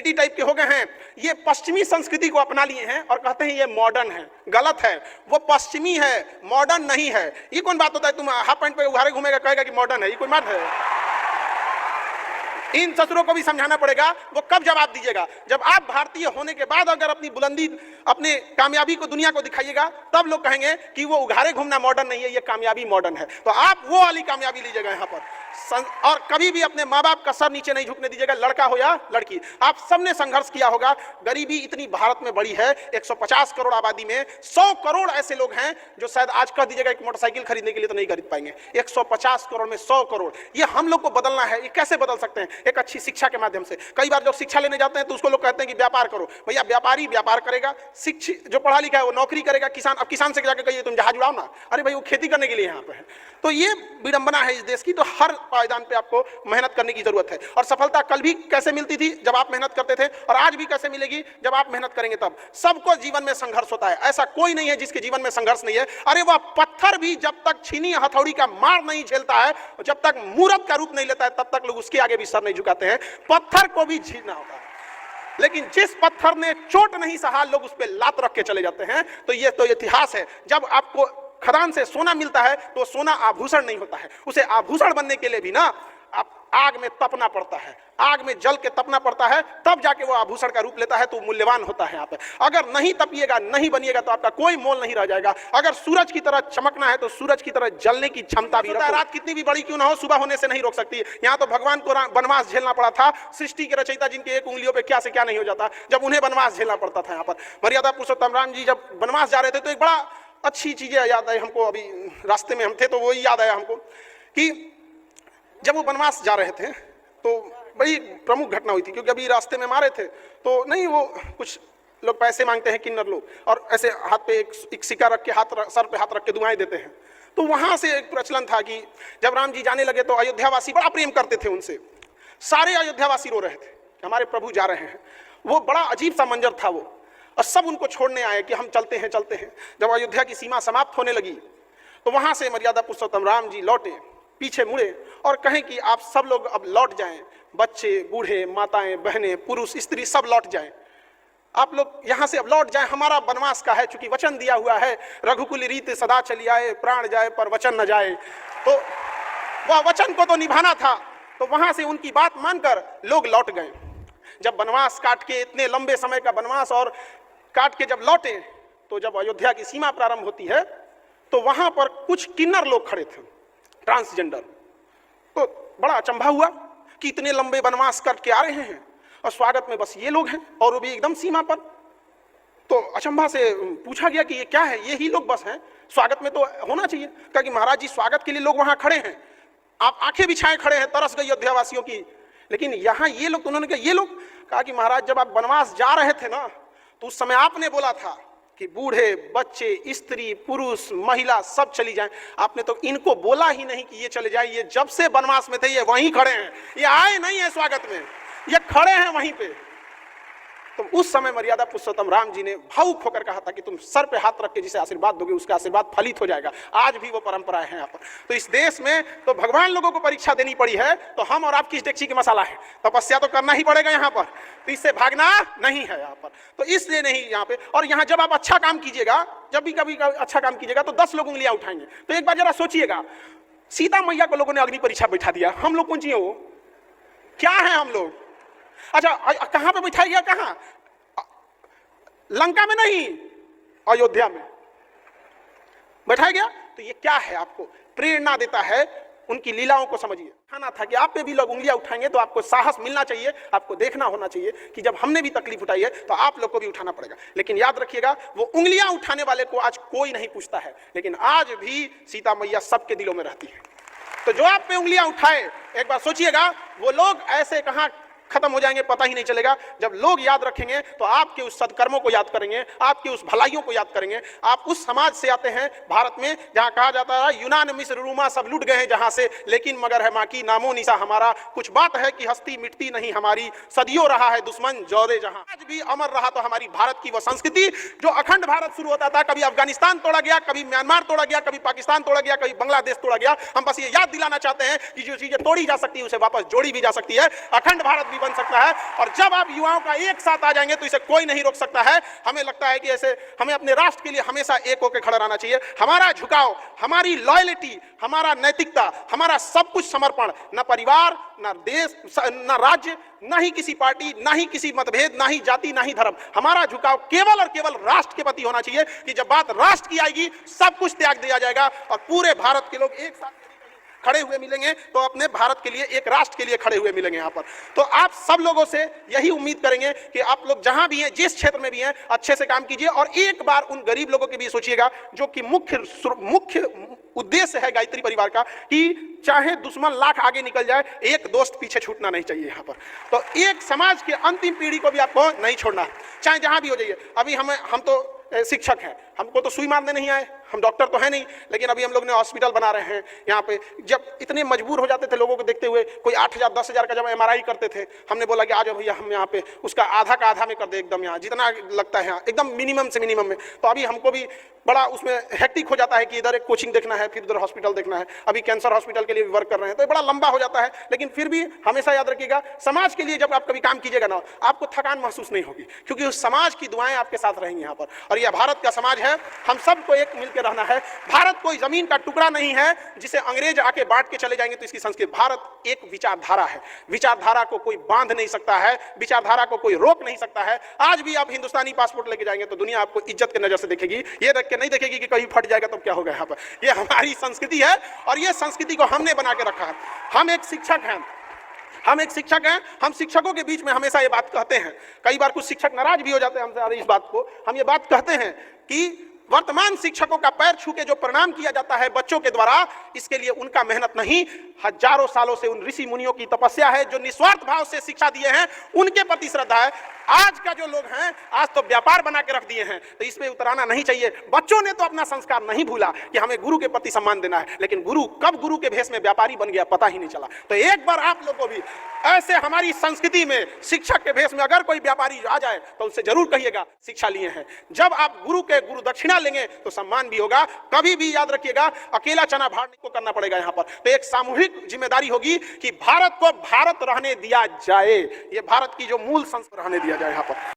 Celebrity type के हो गए हैं, ये पश्चिमी संस्कृति को अपना लिए हैं और कहते हैं ये मॉडर्न है। गलत है, वो पश्चिमी है, मॉडर्न नहीं है। ये कौन बात होता है, तुम हाफ पैंट पे उघारे घूमेगा कहेगा कि मॉडर्न है, ये कोई बात है? इन ससुरों को भी समझाना पड़ेगा। वो कब जवाब दीजिएगा? जब आप भारतीय होने के बाद अगर अपनी बुलंदी, अपने कामयाबी को दुनिया को दिखाइएगा, तब लोग कहेंगे कि वो उघारे घूमना मॉडर्न नहीं है, ये कामयाबी मॉडर्न है। तो आप वो वाली कामयाबी लीजिएगा यहाँ पर। और कभी भी अपने माँ बाप का सर नीचे नहीं झुकने दीजिएगा, लड़का हो या लड़की। आप सबने संघर्ष किया होगा। गरीबी इतनी भारत में बड़ी है, 150 करोड़ आबादी में 100 करोड़ ऐसे लोग हैं जो शायद आज कह दीजिएगा एक मोटरसाइकिल खरीदने के लिए तो नहीं खरीद पाएंगे। 150 करोड़ में 100 करोड़, ये हम लोग को बदलना है। ये कैसे बदल सकते हैं? एक अच्छी शिक्षा के माध्यम से। कई बार जब शिक्षा लेने जाते हैं तो उसको लोग कहते हैं कि व्यापार करो। भैया व्यापारी व्यापार करेगा, शिक्षित जो पढ़ा लिखा है वो नौकरी करेगा, किसान अब किसान से जाकर कहिए तुम जहाज उड़ाओ ना, अरे भाई वो खेती करने के लिए यहाँ पे है। तो ये विडंबना है इस देश की। तो हर पायदान पे आपको मेहनत करने की जरूरत है। और सफलता कल भी कैसे मिलती थी? जब आप मेहनत करते थे, और आज भी कैसे मिलेगी? जब आप मेहनत करेंगे तब। सबको जीवन में संघर्ष होता है, ऐसा कोई नहीं है जिसके जीवन में संघर्ष नहीं है। अरे वह पत्थर भी जब तक छीनी हथौड़ी का मार नहीं झेलता है, जब तक मूर्त का रूप नहीं लेता है, तब तक लोग उसके आगे भी सर नहीं झुकाते हैं। पत्थर को भी झीलना होता है, लेकिन जिस पत्थर ने चोट नहीं सहा, लोग उस पर लात रख के चले जाते हैं। तो ये तो इतिहास है। जब आपको खदान से सोना मिलता है तो सोना आभूषण नहीं होता है। उसे आभूषण बनने के लिए भी ना आप आग में तपना पड़ता है, आग में जल के तपना पड़ता है, तब जाके वो आभूषण का रूप लेता है, तो मूल्यवान होता है यहाँ पे। अगर नहीं तपिएगा, नहीं बनिएगा, तो आपका कोई मोल नहीं रह जाएगा। अगर सूरज की तरह चमकना है तो सूरज की तरह जलने की क्षमता भी रखो। रात कितनी भी बड़ी क्यों ना हो, सुबह होने से नहीं रोक सकती। यहाँ तो भगवान को वनवास झेलना पड़ा था। सृष्टि के रचयिता जिनके एक उंगलियों पे क्या से क्या नहीं हो जाता, जब उन्हें वनवास झेलना पड़ता था। यहाँ पर मर्यादा पुरुषोत्तम राम जी जब वनवास जा रहे थे तो एक बड़ा अच्छी चीजें याद आई हमको। अभी रास्ते में हम थे तो वही याद आया हमको कि जब वो वनवास जा रहे थे तो बड़ी प्रमुख घटना हुई थी। क्योंकि अभी रास्ते में मारे थे तो नहीं, वो कुछ लोग पैसे मांगते हैं, किन्नर लोग, और ऐसे हाथ पे एक सिक्का रख के सर पे हाथ रख के दुआएं देते हैं। तो वहां से एक प्रचलन था कि जब राम जी जाने लगे तो अयोध्यावासी बड़ा प्रेम करते थे उनसे। सारे अयोध्यावासी रो रहे थे कि हमारे प्रभु जा रहे हैं। वो बड़ा अजीब सा मंजर था वो, और सब उनको छोड़ने आए कि हम चलते हैं चलते हैं। जब अयोध्या की सीमा समाप्त होने लगी तो वहां से मर्यादा पुरुषोत्तम राम जी लौटे, पीछे मुड़े और कहें कि आप सब लोग अब लौट जाएं, बच्चे, बूढ़े, माताएं, बहनें, पुरुष, स्त्री सब लौट जाएं। आप लोग यहाँ से अब लौट जाएं, हमारा वनवास का है। चूंकि वचन दिया हुआ है, रघुकुल रीत सदा चली आए, प्राण जाए पर वचन न जाए। तो वह वचन को तो निभाना था। तो वहां से उनकी बात मानकर लोग लौट गए। जब वनवास काट के, इतने लंबे समय का वनवास और काट के जब लौटे, तो जब अयोध्या की सीमा प्रारंभ होती है तो वहां पर कुछ किन्नर लोग खड़े थे, ट्रांसजेंडर। तो बड़ा अचंभा हुआ कि इतने लंबे वनवास करके आ रहे हैं और स्वागत में बस ये लोग हैं, और वो भी एकदम सीमा पर। तो अचंभा से पूछा गया कि ये क्या है, ये ही लोग बस हैं, स्वागत में तो होना चाहिए। कहा कि महाराज जी स्वागत के लिए लोग वहां खड़े हैं, आप आंखें बिछाए खड़े हैं, तरस गई अयोध्यावासियों की, लेकिन यहाँ ये लोग। तो उन्होंने कहा ये लोग? कहा कि महाराज जब आप वनवास जा रहे थे ना, तो उस समय आपने बोला था कि बूढ़े, बच्चे, स्त्री, पुरुष, महिला सब चली जाएं। आपने तो इनको बोला ही नहीं कि ये चले जाए। ये जब से वनवास में थे ये वहीं खड़े हैं, ये आए नहीं है स्वागत में, ये खड़े हैं वहीं पे। तो उस समय मर्यादा पुरुषोत्तम राम जी ने भावुक होकर कहा था कि तुम सर पे हाथ रख के जिसे आशीर्वाद दोगे उसका आशीर्वाद फलित हो जाएगा। आज भी वो परंपराएं हैं यहाँ पर। तो इस देश में तो भगवान लोगों को परीक्षा देनी पड़ी है, तो हम और आप किस डेक्ची के मसाला है, तपस्या तो करना ही पड़ेगा यहाँ पर। तो इससे भागना नहीं है यहाँ पर। तो इसलिए नहीं यहाँ पे। और यहाँ जब आप अच्छा काम कीजिएगा, जब भी कभी अच्छा काम कीजिएगा तो 10 लोग उंगलियां उठाएंगे। तो एक बार जरा सोचिएगा, सीता मैया को लोगों ने अग्नि परीक्षा बैठा दिया, हम लोग कौन चाहिए? वो क्या है हम लोग? अच्छा कहां पे बिठाया गया? कहां? लंका में नहीं, अयोध्या में बैठाया गया। तो ये क्या है? आपको प्रेरणा देता है, उनकी लीलाओं को समझिए। खाना था कि आप पे भी लोग उंगलियां उठाएंगे तो आपको साहस मिलना चाहिए, आपको देखना होना चाहिए कि जब हमने भी तकलीफ उठाई है तो आप लोग को भी उठाना पड़ेगा। लेकिन याद रखिएगा, वो उंगलियां उठाने वाले को आज कोई नहीं पूछता है, लेकिन आज भी सीता मैया सबके दिलों में रहती है। तो जो आप पे उंगलियां उठाए, एक बार सोचिएगा, वो लोग ऐसे कहां खत्म हो जाएंगे पता ही नहीं चलेगा। जब लोग याद रखेंगे तो आपके उस सत्कर्मों को याद करेंगे, आपके उस भलाइयों को याद करेंगे। आप उस समाज से आते हैं भारत में जहां कहा जाता है यूनान, मिस्र, रूमा सब लुट गए हैं जहां से, लेकिन मगर है मां की नामो निशा हमारा। कुछ बात है कि हस्ती मिटती नहीं हमारी, सदियों रहा है दुश्मन जोरे जहां। आज भी अमर रहा तो हमारी भारत की वो संस्कृति जो अखंड भारत शुरू होता था। कभी अफगानिस्तान तोड़ा गया, कभी म्यांमार तोड़ा गया, कभी पाकिस्तान तोड़ा गया, कभी बांग्लादेश तोड़ा गया। हम बस ये याद दिलाना चाहते हैं कि जो चीजें तोड़ी जा सकती है उसे वापस जोड़ी भी जा सकती है। अखंड भारत भी बन सकता है। और जब आप युवाओं का एक साथ आ जाएंगे तो इसे कोई नहीं रोक सकता है। हमें लगता है कि ऐसे हमें अपने राष्ट्र के लिए हमेशा एक होकर खड़ा रहना चाहिए। हमारा झुकाव, हमारी लॉयल्टी, हमारा नैतिकता, हमारा सब कुछ समर्पण, न परिवार, न देश, न राज्य, न ही किसी पार्टी, न ही किसी मतभेद, न ही जाति, न ही धर्म, हमारा झुकाव केवल और केवल राष्ट्र के प्रति होना चाहिए कि जब बात राष्ट्र की आएगी सब कुछ त्याग दिया जाएगा और पूरे भारत के लोग एक साथ खड़े हुए मिलेंगे तो अपने भारत के लिए, एक राष्ट्र के लिए खड़े हुए मिलेंगे यहाँ पर। तो आप सब लोगों से यही उम्मीद करेंगे कि आप लोग जहां भी हैं, जिस क्षेत्र में भी हैं, अच्छे से काम कीजिए और एक बार उन गरीब लोगों के भी सोचिएगा जो कि मुख्य उद्देश्य है गायत्री परिवार का कि चाहे दुश्मन लाख आगे निकल जाए, एक दोस्त पीछे छूटना नहीं चाहिए यहाँ पर। तो एक समाज के अंतिम पीढ़ी को भी आपको नहीं छोड़ना, चाहे जहां भी हो जाइए। अभी हम तो शिक्षक हैं, हमको तो सुई मारने नहीं आए, हम डॉक्टर तो है नहीं, लेकिन अभी हम लोग ने हॉस्पिटल बना रहे हैं यहाँ पे। जब इतने मजबूर हो जाते थे लोगों को देखते हुए, कोई 8,000 10,000 का जब MRI करते थे, हमने बोला कि आ जाओ भैया हम यहाँ पे उसका आधा का आधा में कर दे, एकदम यहाँ जितना लगता है यहाँ एकदम मिनिमम से मिनिमम में। तो अभी हमको भी बड़ा उसमें हेक्टिक हो जाता है कि इधर एक कोचिंग देखना है, फिर उधर हॉस्पिटल देखना है। अभी कैंसर हॉस्पिटल के लिए भी वर्क कर रहे हैं, तो बड़ा लंबा हो जाता है। लेकिन फिर भी हमेशा याद रखिएगा, समाज के लिए जब आप कभी काम कीजिएगा ना, आपको थकान महसूस नहीं होगी, क्योंकि उस समाज की दुआएं आपके साथ रहेंगी यहाँ पर। और यह भारत का समाज है, हम सबको एक मिलकर रहना है। भारत कोई जमीन का टुकड़ा नहीं है जिसे अंग्रेज आके बांट के चले जाएंगे तो इसकी संस्कृति। भारत एक विचारधारा है, विचारधारा को कोई बांध नहीं सकता है, विचारधारा को कोई रोक नहीं सकता है। आज भी आप हिंदुस्तानी पासपोर्ट लेके जाएंगे तो दुनिया आपको इज्जत की नजर से देखेगी, ये देख के नहीं देखेगी कि कहीं फट जाएगा तो क्या होगा। यहाँ पर ये हमारी संस्कृति है और ये संस्कृति को हमने बना के रखा है। हम एक शिक्षक हैं, हम शिक्षकों के बीच में हमेशा ये बात कहते हैं। कई बार कुछ शिक्षक नाराज भी हो जाते हैं हमसे इस बात को। हम ये बात कहते हैं कि वर्तमान शिक्षकों का पैर छू के जो प्रणाम किया जाता है बच्चों के द्वारा, इसके लिए उनका मेहनत नहीं, हजारों सालों से उन ऋषि मुनियों की तपस्या है जो निस्वार्थ भाव से शिक्षा दिए हैं, उनके प्रति श्रद्धा है। आज का जो लोग हैं, आज तो व्यापार बना के रख दिए हैं, तो इसमें उतराना नहीं चाहिए। बच्चों ने तो अपना संस्कार नहीं भूला कि हमें गुरु के प्रति सम्मान देना है, लेकिन गुरु कब गुरु के भेष में व्यापारी बन गया पता ही नहीं चला। तो एक बार आप लोगों को भी ऐसे हमारी संस्कृति में शिक्षक के भेष में अगर कोई व्यापारी आ जाए तो उससे जरूर कहिएगा शिक्षा लिए हैं। जब आप गुरु के गुरु दक्षिणा लेंगे तो सम्मान भी होगा। कभी भी याद रखिएगा, अकेला चना भाड़ को करना पड़ेगा यहाँ पर। तो एक सामूहिक जिम्मेदारी होगी कि भारत को भारत रहने दिया जाए, ये भारत की जो मूल संस्कृति रहने दिया जाए यहाँ पर।